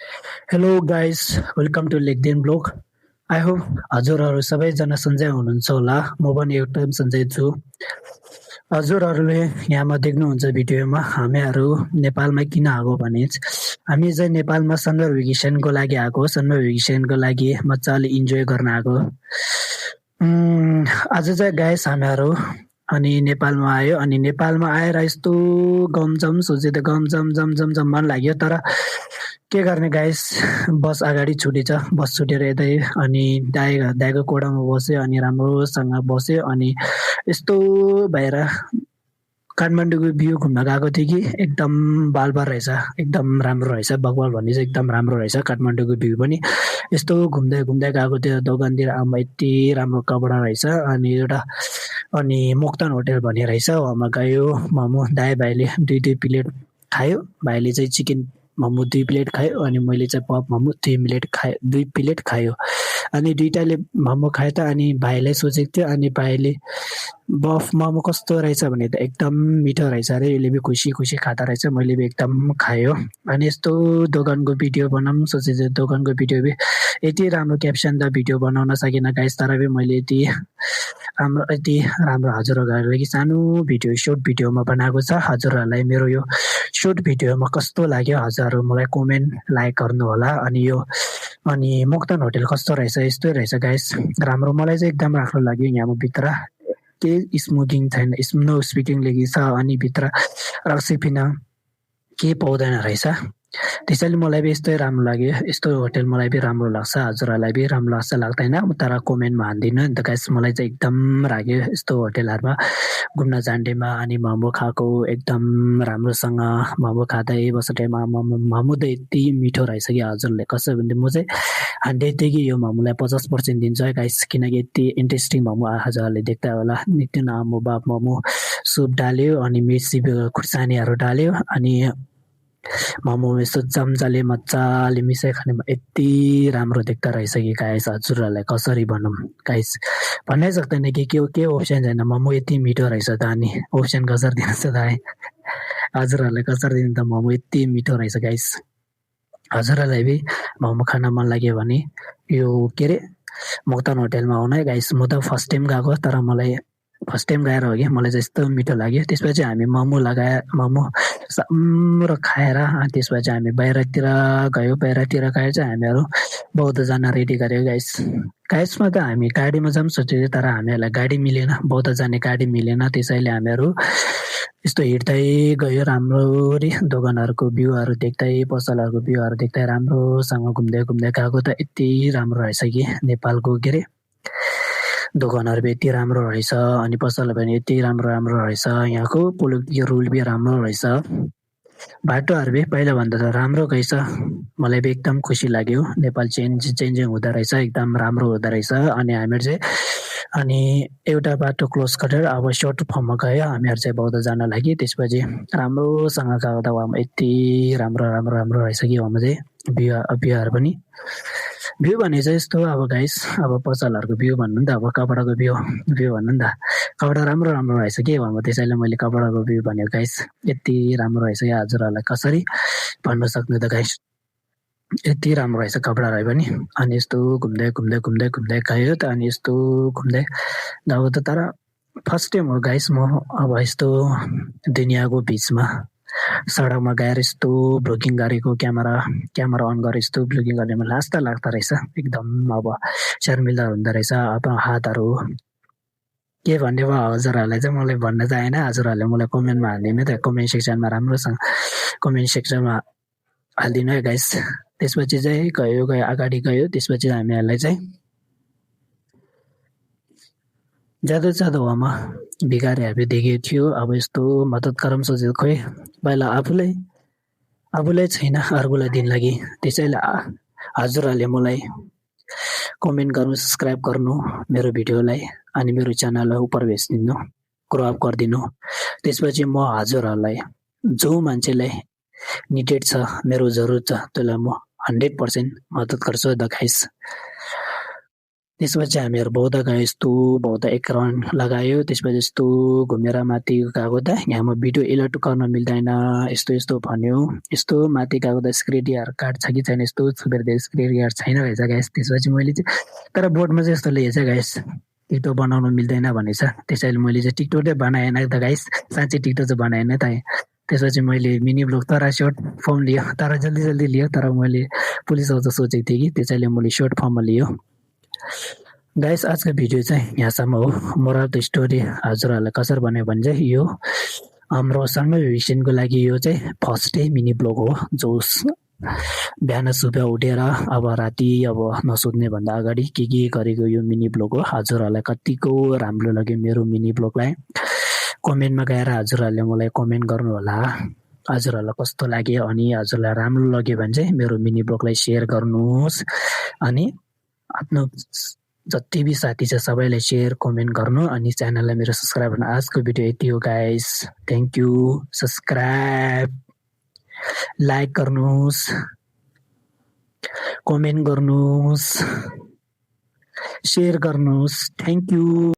Hello guys, welcome to Lekden blog. I hope हजुरहरू सबैजना सन्चै हुनुहुन्छ होला। म पनि एकदम सन्चै छु। हजुरहरूले यहाँमा देख्नुहुन्छ भिडियोमा हामीहरू नेपालमा किन आएको भने हामी चाहिँ नेपालमा समर भेकेसनको लागि आएको। समर भेकेसनको लागि मजाले इन्जोय गर्न आएको। आज चाहिँ गाइस हामीहरू अनि नेपालमा आयो अनि नेपालमा आएर यस्तो गमजम सोचे त गमजम जमजम जम मन लाग्यो। तर के गर्ने गाइस, बस अगाडि छुटेछ। बस छुटेर यतै अनि दाइको कोठामा बस्यो अनि राम्रोसँग बस्यो अनि यस्तो भएर काठमाडौँको भ्यू घुम्न गएको थिएँ कि एकदम बालबाल रहेछ, एकदम राम्रो रहेछ। बकवाल भन्ने चाहिँ एकदम राम्रो रहेछ काठमाडौँको भ्यू पनि। यस्तो घुम्दै घुम्दै गएको थियो दोकानतिर, आमा यति राम्रो कपडा रहेछ। अनि मोक्तान होटेल भन्ने रहेछ, वहाँमा गयो। मोमो भाइले दुई प्लेट खायो। भाइले चाहिँ चिकन मोमो 2 प्लेट खायो अनि मैले चाहिँ पप मोमो 2 प्लेट खायो। अनि दुईटाले मोमो खायो त अनि भाइलाई सोचेको थियो अनि भाइले बफ मोमो कस्तो रहेछ भने त एकदम मिठो रहेछ अरे। यसले पनि खुसी खुसी खाता रहेछ, मैले पनि एकदम खायो। अनि यस्तो दोकानको भिडियो बनाऊँ सोचेको दोकानको भिडियो पनि यति राम्रो क्याप्सन त भिडियो बनाउन सकिनँ गाइस। तर पनि मैले यति राम्रो हजुरहरूको लागि सानो भिडियो सर्ट भिडियोमा बनाएको छ। हजुरहरूलाई मेरो यो सर्ट भिडियोमा कस्तो लाग्यो हजुरहरू मलाई कमेन्ट लाइक गर्नु होला। अनि मोक्तान होटेल कस्तो रहेछ, यस्तै रहेछ गाइस, राम्रो। मलाई चाहिँ एकदम राम्रो लाग्यो। यहाँ भित्र केही स्मोकिङ छैन, नो स्पिकिङले छ अनि भित्र रक्सी पिन केही पाउँदैन रहेछ। त्यसैले मलाई पनि यस्तै राम्रो लाग्यो। यस्तो होटेल मलाई पनि राम्रो लाग्छ, हजुरहरूलाई पनि राम्रो लाग्छ लाग्दैन तर कमेन्टमा हानिदिनु नि त गाइस। मलाई चाहिँ एकदम लाग्यो यस्तो होटेलहरूमा घुम्न जान्डेमा। अनि मोमो खाएको एकदम राम्रोसँग मोमो खाँदै बस्ने टाइममा मोमो त यति मिठो रहेछ कि हजुरले कसै भने म चाहिँ 100 देखि यो मोमोलाई 50% दिन्छु है गाइस, किनकि यति इन्ट्रेस्टिङ मोमो हजुरहरूले देख्दा होला। नितिन आमो बाप मोमो सुप डाल्यो अनि मिर्ची खुर्सानीहरू डाल्यो अनि मोमो यस्तो चम्चाले मजाले मिसाइ खानेमा यति राम्रो देख्दा रहेछ कि गाइस। हजुरहरूलाई कसरी भनौँ गाइस, भन्नै सक्दैन कि के अप्सन छैन। मोमो यति मिठो रहेछ त अनि अप्सन कसरी दिनुहोस् त है। हजुरहरूलाई कसरी दिनु त, मोमो यति मिठो रहेछ गाइस। हजुरहरूलाई पनि मोमो खान मन लाग्यो भने यो के अरे मोक्तान होटेलमा आउनु है गाइस। म त फर्स्ट टाइम गएको, तर मलाई फर्स्ट टाइम गएर हो कि मलाई चाहिँ यस्तो मिठो लाग्यो। त्यसपछि हामी मोमो राम्रो खाएर त्यसपछि हामी बाहिरतिर गयो। बाहिरतिर गएर चाहिँ हामीहरू 14जना रेडी गऱ्यो गाइस। गाइसमा त हामी गाडीमा जाऊँ सोचेको तर हामीहरूलाई गाडी मिलेन, 14 जाने गाडी मिलेन। त्यसैले हामीहरू यस्तो हिँड्दै गयो राम्ररी, दोकानहरूको भ्यूहरू देख्दै पसलहरूको भ्यूहरू देख्दै राम्रोसँग घुम्दै घुम्दै गएको। त यति राम्रो रहेछ कि नेपालको के अरे दोकानहरू पनि यति राम्रो रहेछ अनि पसलहरू पनि यति राम्रो रहेछ। यहाँको पोलिटिकल रुल पनि राम्रो रहेछ। बाटोहरू पनि पहिलाभन्दा त राम्रो रहेछ। मलाई पनि एकदम खुसी लाग्यो। नेपाल चेन्जिङ हुँदो रहेछ, एकदम राम्रो हुँदो रहेछ। अनि हामीहरू चाहिँ अनि एउटा बाटो क्लोज गरेर अब सर्ट फर्ममा गयो हामीहरू चाहिँ 14 जना लागि। त्यसपछि राम्रोसँग गएको त वहाँमा यति राम्रो रहेछ कि वहाँमा चाहिँ भ्यूहरू पनि। भ्यू भने चाहिँ यस्तो अब गाइस, अब पसलहरूको भ्यू भन्नु नि त, अब कपडाको भ्यू भन्नु नि त। कपडा राम्रो रहेछ कि वहाँमा, त्यसैले मैले कपडाको भ्यू भनेको गाइस। यति राम्रो रहेछ कि हजुरहरूलाई कसरी भन्न सक्नु त गाइस, यति राम्रो रहेछ कपडाहरू पनि। अनि यस्तो घुम्दै गयो त अनि यस्तो घुम्दै गएको त। तर फर्स्ट टाइम हो गाइस म अब यस्तो दुनियाँको बिचमा सडकमा गएर यस्तो भ्लगिङ गरेको, क्यामेरा अन गरेर यस्तो भ्लगिङ गर्ने मलाई लाग्दो रहेछ एकदम। अब शर्मिला हुँदो रहेछ। अब हातहरू के भन्ने भयो हजुरहरूलाई चाहिँ मलाई भन्न चाहेन। हजुरहरूले मलाई कमेन्टमा हालिदिनु त, कमेन्ट सेक्सनमा राम्रोसँग कमेन्ट सेक्सनमा हालिदिनु है गाइस। त्यसपछि चाहिँ गयो अगाडि गयो। त्यसपछि हामीहरूलाई चाहिँ जाँदा वहाँमा भिखारीहरू देखेको थियो। अब यस्तो मद्दत गरौँ सोचेको, खोइ पहिला आफूलाई छैन अर्कोलाई दिन लागि। त्यसैले हजुरहरूले मलाई कमेन्ट गर्नु, सब्सक्राइब गर्नु मेरो भिडियोलाई अनि मेरो च्यानललाई उपर भेचिदिनु, ग्रो अप गरिदिनु। त्यसपछि म हजुरहरूलाई जो मान्छेलाई निडेड छ, मेरो जरुरत छ, त्यसलाई म 100% मद्दत गर्छु द गाइस। त्यसपछि हामीहरू बौद्ध गयो, यस्तो बौद्ध 1 राउन्ड लगायो। त्यसपछि यस्तो घुमेर माथि गएको त यहाँमा भिडियो एलर्ट गर्न मिल्दैन, यस्तो भन्यो। यस्तो माथि गएको त सिक्युरिटी कार्ड छ कि छैन, यस्तो छुपेर सिक्युरिटी कार्ड छैन रहेछ गाइस। त्यसपछि मैले चाहिँ तर बोर्डमा चाहिँ यस्तो लेखेछ गाइस, टिकटक बनाउनु मिल्दैन भनेछ। त्यसैले मैले चाहिँ टिकटकै बनाएन त गाइस, साँच्चै टिकटक चाहिँ बनाएन त। त्यसपछि मैले मिनी ब्लग तर सर्ट फर्म लियो, तर जल्दी लियो। तर मैले पुलिस आउँछ सोचेको थिएँ कि, त्यसैले मैले सर्ट फर्ममा लियो। गाइस आजको भिडियो चाहिँ यहाँसम्म हो। मोरल द स्टोरी हजुरहरूलाई कसरी बन्यो भने चाहिँ यो हाम्रो सन्मय भिक्सनको लागि यो चाहिँ फर्स्टै मिनी ब्लग हो, जो बिहान सुबह उठेर अब राति अब नसुत्ने भन्दा अगाडि के गरेको यो मिनी ब्लग हो। हजुरहरूलाई कतिको राम्रो लाग्यो मेरो मिनी ब्लगलाई कमेन्टमा गएर हजुरहरूले मलाई कमेन्ट गर्नु होला, हजुरहरूलाई कस्तो लाग्यो। अनि हजुरलाई राम्रो लाग्यो भने चाहिँ मेरो मिनी ब्लगलाई सेयर गर्नुहोस्। अनि आफ्नो जति भी साथी छ सबैलाई सेयर कमेन्ट गर्नु, अनि च्यानललाई मेरो सब्सक्राइब गर्नु। आजको भिडियो यति हो guys, thank you. Subscribe, like गर्नुहोस्, कमेन्ट गर्नुहोस्, सेयर गर्नुहोस्। Thank you.